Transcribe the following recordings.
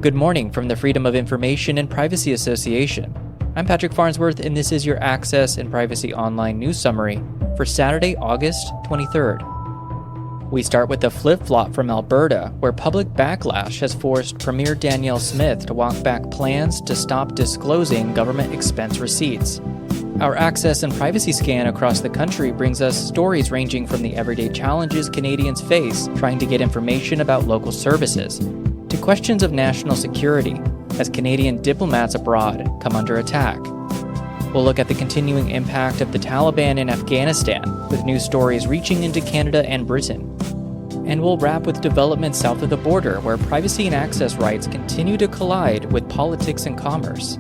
Good morning from the Freedom of Information and Privacy Association. I'm Patrick Farnsworth, and this is your Access and Privacy Online news summary for Saturday, August 23rd. We start with the flip-flop from Alberta, where public backlash has forced Premier Danielle Smith to walk back plans to stop disclosing government expense receipts. Our access and privacy scan across the country brings us stories ranging from the everyday challenges Canadians face trying to get information about local services, to questions of national security as Canadian diplomats abroad come under attack. We'll look at the continuing impact of the Taliban in Afghanistan, with news stories reaching into Canada and Britain. And we'll wrap with developments south of the border, where privacy and access rights continue to collide with politics and commerce.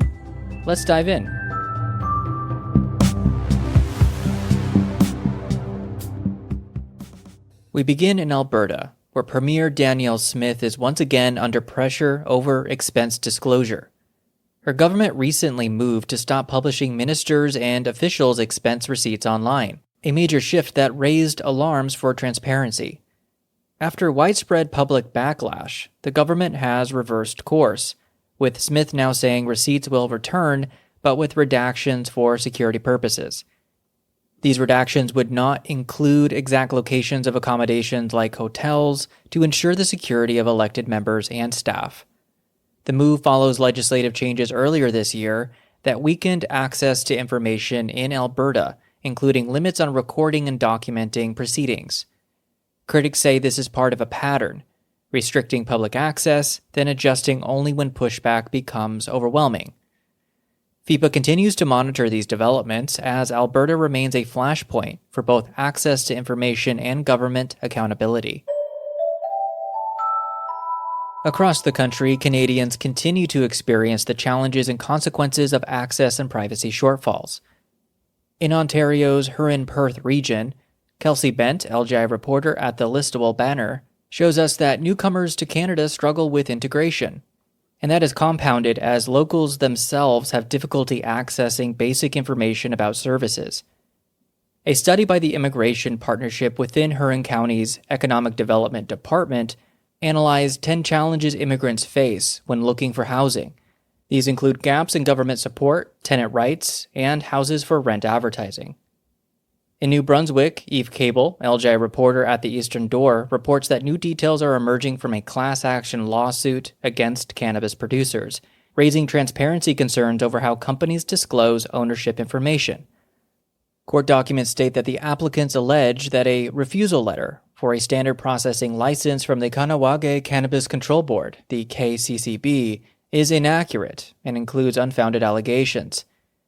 Let's dive in. We begin in Alberta, where Premier Danielle Smith is once again under pressure over expense disclosure. Her government recently moved to stop publishing ministers' and officials' expense receipts online, a major shift that raised alarms for transparency. After widespread public backlash, the government has reversed course, with Smith now saying receipts will return, but with redactions for security purposes. These redactions would not include exact locations of accommodations like hotels to ensure the security of elected members and staff. The move follows legislative changes earlier this year that weakened access to information in Alberta, including limits on recording and documenting proceedings. Critics say this is part of a pattern, restricting public access, then adjusting only when pushback becomes overwhelming. FIPA continues to monitor these developments as Alberta remains a flashpoint for both access to information and government accountability. Across the country, Canadians continue to experience the challenges and consequences of access and privacy shortfalls. In Ontario's Huron-Perth region, Kelsey Bent, LGI reporter at the Listowel Banner, shows us that newcomers to Canada struggle with integration. And that is compounded as locals themselves have difficulty accessing basic information about services. A study by the Immigration Partnership within Huron County's Economic Development Department analyzed 10 challenges immigrants face when looking for housing. These include gaps in government support, tenant rights, and houses for rent advertising. In New Brunswick, Eve Cable, LGI reporter at the Eastern Door, reports that new details are emerging from a class action lawsuit against cannabis producers, raising transparency concerns over how companies disclose ownership information. Court documents state that the applicants allege that a refusal letter for a standard processing license from the Kahnawake Cannabis Control Board, the KCCB, is inaccurate and includes unfounded allegations.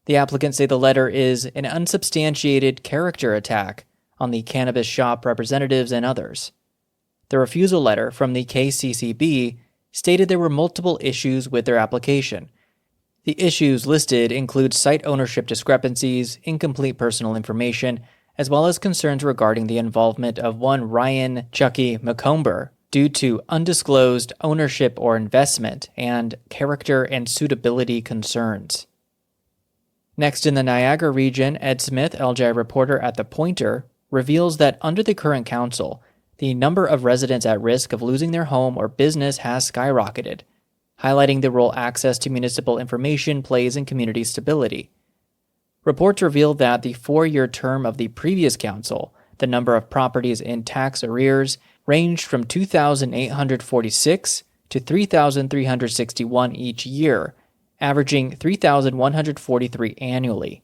The applicants say the letter is an unsubstantiated character attack on the cannabis shop representatives and others. The refusal letter from the KCCB stated there were multiple issues with their application. The issues listed include site ownership discrepancies, incomplete personal information, as well as concerns regarding the involvement of one Ryan Chucky McComber due to undisclosed ownership or investment and character and suitability concerns. Next, in the Niagara region, Ed Smith, LGI reporter at The Pointer, reveals that under the current council, the number of residents at risk of losing their home or business has skyrocketed, highlighting the role access to municipal information plays in community stability. Reports reveal that the 4-year term of the previous council, the number of properties in tax arrears ranged from 2,846 to 3,361 each year, averaging 3,143 annually.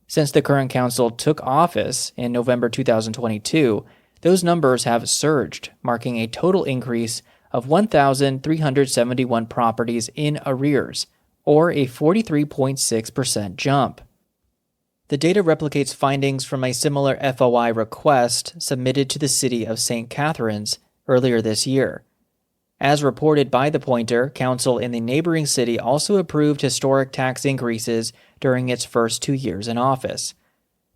Since the current council took office in November 2022, those numbers have surged, marking a total increase of 1,371 properties in arrears, or a 43.6% jump. The data replicates findings from a similar FOI request submitted to the city of St. Catharines earlier this year. As reported by The Pointer, council in the neighboring city also approved historic tax increases during its first 2 years in office.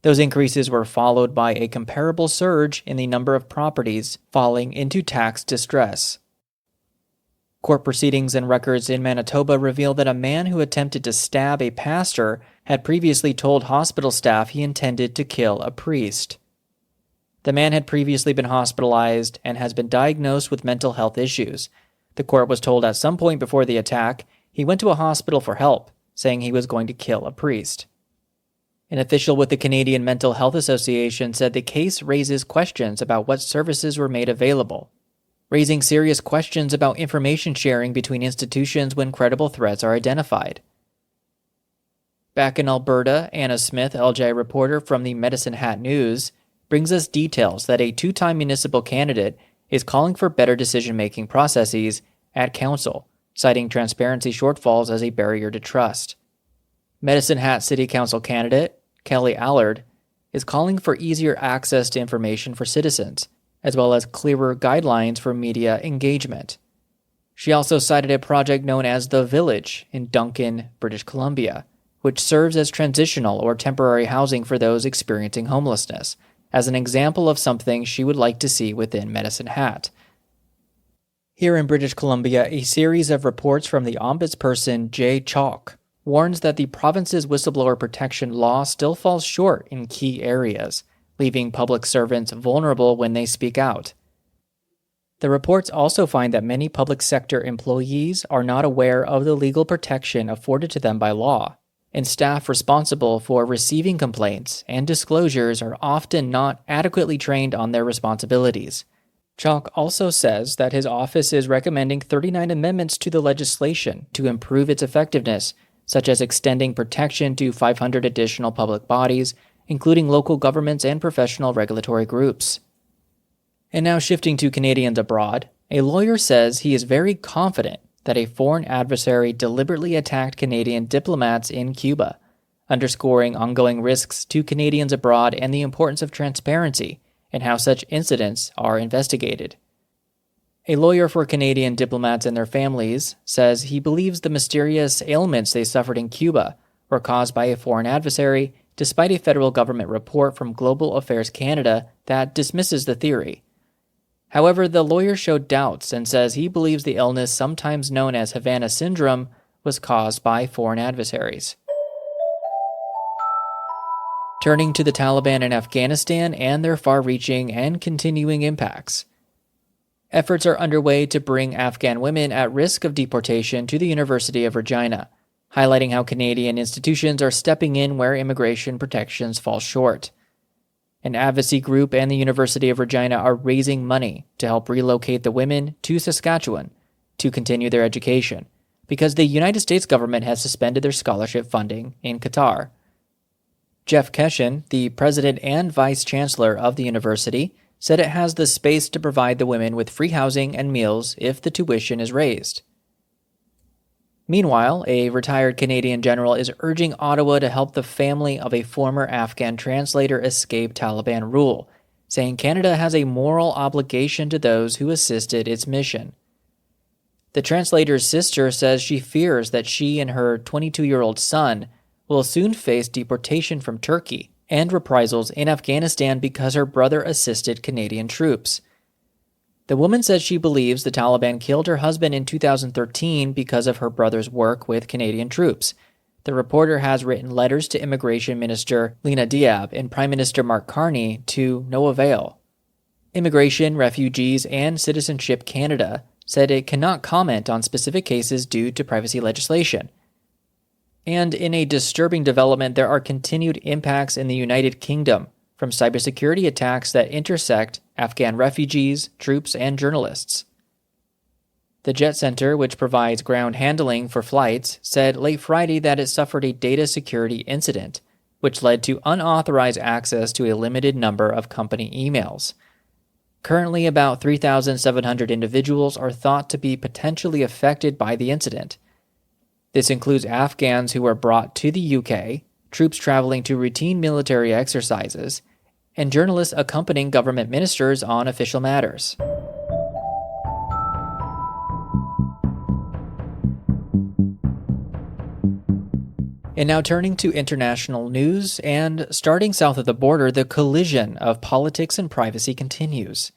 Those increases were followed by a comparable surge in the number of properties falling into tax distress. Court proceedings and records in Manitoba reveal that a man who attempted to stab a pastor had previously told hospital staff he intended to kill a priest. The man had previously been hospitalized and has been diagnosed with mental health issues. The court was told at some point before the attack he went to a hospital for help, saying he was going to kill a priest. An official with the Canadian Mental Health Association said the case raises questions about what services were made available, raising serious questions about information sharing between institutions when credible threats are identified. Back in Alberta, Anna Smith, LJ reporter from the Medicine Hat News, brings us details that a two-time municipal candidate is calling for better decision-making processes at council, citing transparency shortfalls as a barrier to trust. Medicine Hat City Council candidate Kelly Allard is calling for easier access to information for citizens, as well as clearer guidelines for media engagement. She also cited a project known as The Village in Duncan, British Columbia, which serves as transitional or temporary housing for those experiencing homelessness, as an example of something she would like to see within Medicine Hat. Here in British Columbia, a series of reports from the ombudsperson Jay Chalk warns that the province's whistleblower protection law still falls short in key areas, leaving public servants vulnerable when they speak out. The reports also find that many public sector employees are not aware of the legal protection afforded to them by law, and staff responsible for receiving complaints and disclosures are often not adequately trained on their responsibilities. Chalk also says that his office is recommending 39 amendments to the legislation to improve its effectiveness, such as extending protection to 500 additional public bodies, including local governments and professional regulatory groups. And now shifting to Canadians abroad, a lawyer says he is very confident that a foreign adversary deliberately attacked Canadian diplomats in Cuba, underscoring ongoing risks to Canadians abroad and the importance of transparency and how such incidents are investigated. A lawyer for Canadian diplomats and their families says he believes the mysterious ailments they suffered in Cuba were caused by a foreign adversary, despite a federal government report from Global Affairs Canada that dismisses the theory. However, the lawyer showed doubts and says he believes the illness, sometimes known as Havana syndrome, was caused by foreign adversaries. Turning to the Taliban in Afghanistan and their far-reaching and continuing impacts. Efforts are underway to bring Afghan women at risk of deportation to the University of Regina, highlighting how Canadian institutions are stepping in where immigration protections fall short. An advocacy group and the University of Regina are raising money to help relocate the women to Saskatchewan to continue their education, because the United States government has suspended their scholarship funding in Qatar. Jeff Keshen, the president and vice chancellor of the university, said it has the space to provide the women with free housing and meals if the tuition is raised. Meanwhile, a retired Canadian general is urging Ottawa to help the family of a former Afghan translator escape Taliban rule, saying Canada has a moral obligation to those who assisted its mission. The translator's sister says she fears that she and her 22-year-old son will soon face deportation from Turkey and reprisals in Afghanistan because her brother assisted Canadian troops. The woman says she believes the Taliban killed her husband in 2013 because of her brother's work with Canadian troops. The reporter has written letters to Immigration Minister Lena Diab and Prime Minister Mark Carney to no avail. Immigration, Refugees, and Citizenship Canada said it cannot comment on specific cases due to privacy legislation. And in a disturbing development, there are continued impacts in the United Kingdom from cybersecurity attacks that intersect Afghan refugees, troops, and journalists. The Jet Center, which provides ground handling for flights, said late Friday that it suffered a data security incident, which led to unauthorized access to a limited number of company emails. Currently, about 3,700 individuals are thought to be potentially affected by the incident. This includes Afghans who were brought to the UK, troops traveling to routine military exercises, and journalists accompanying government ministers on official matters. And now turning to international news, and starting south of the border, the collision of politics and privacy continues.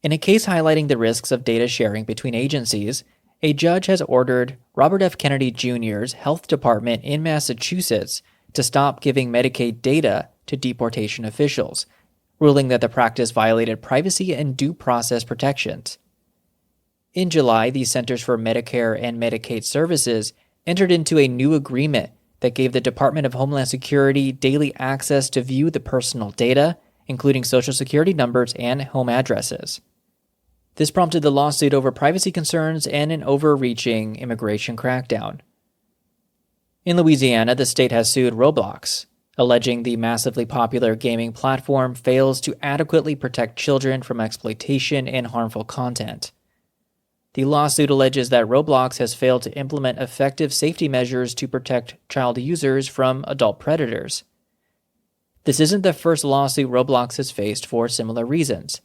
In a case highlighting the risks of data sharing between agencies, a judge has ordered Robert F. Kennedy Jr.'s health department in Massachusetts to stop giving Medicaid data to deportation officials, ruling that the practice violated privacy and due process protections. In July, the Centers for Medicare and Medicaid Services entered into a new agreement that gave the Department of Homeland Security daily access to view the personal data, including Social Security numbers and home addresses. This prompted the lawsuit over privacy concerns and an overreaching immigration crackdown. In Louisiana, the state has sued Roblox, alleging the massively popular gaming platform fails to adequately protect children from exploitation and harmful content. The lawsuit alleges that Roblox has failed to implement effective safety measures to protect child users from adult predators. This isn't the first lawsuit Roblox has faced for similar reasons.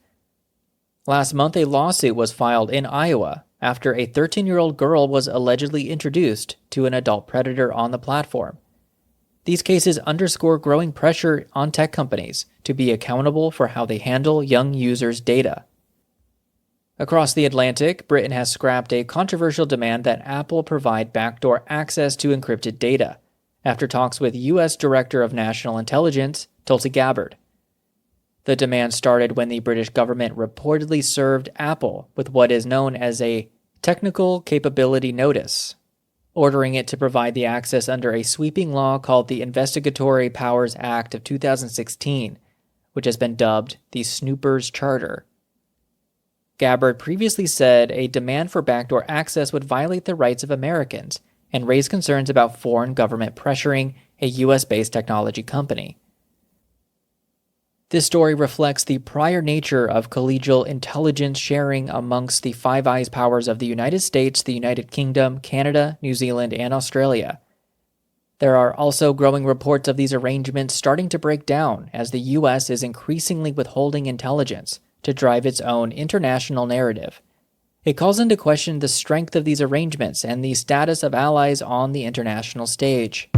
Last month, a lawsuit was filed in Iowa after a 13-year-old girl was allegedly introduced to an adult predator on the platform. These cases underscore growing pressure on tech companies to be accountable for how they handle young users' data. Across the Atlantic, Britain has scrapped a controversial demand that Apple provide backdoor access to encrypted data, after talks with U.S. Director of National Intelligence, Tulsi Gabbard. The demand started when the British government reportedly served Apple with what is known as a technical capability notice, ordering it to provide the access under a sweeping law called the Investigatory Powers Act of 2016, which has been dubbed the Snoopers Charter. Gabbard previously said a demand for backdoor access would violate the rights of Americans and raise concerns about foreign government pressuring a U.S.-based technology company. This story reflects the prior nature of collegial intelligence sharing amongst the Five Eyes powers of the United States, the United Kingdom, Canada, New Zealand, and Australia. There are also growing reports of these arrangements starting to break down as the U.S. is increasingly withholding intelligence to drive its own international narrative. It calls into question the strength of these arrangements and the status of allies on the international stage.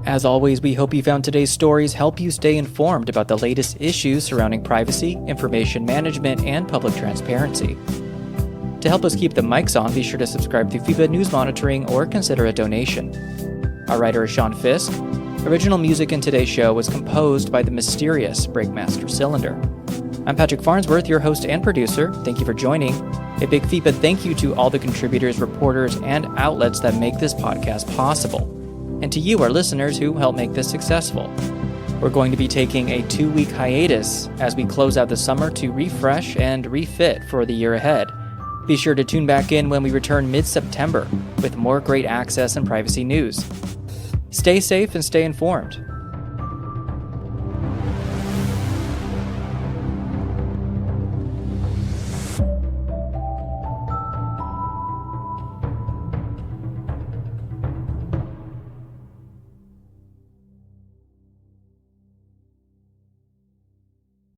As always, we hope you found today's stories help you stay informed about the latest issues surrounding privacy, information management, and public transparency. To help us keep the mics on, be sure to subscribe to FIBA News Monitoring or consider a donation. Our writer is Sean Fisk. Original music in today's show was composed by the mysterious Breakmaster Cylinder. I'm Patrick Farnsworth, your host and producer. Thank you for joining. A big FIBA thank you to all the contributors, reporters, and outlets that make this podcast possible, and to you, our listeners, who help make this successful. We're going to be taking a 2-week hiatus as we close out the summer to refresh and refit for the year ahead. Be sure to tune back in when we return mid-September with more great access and privacy news. Stay safe and stay informed.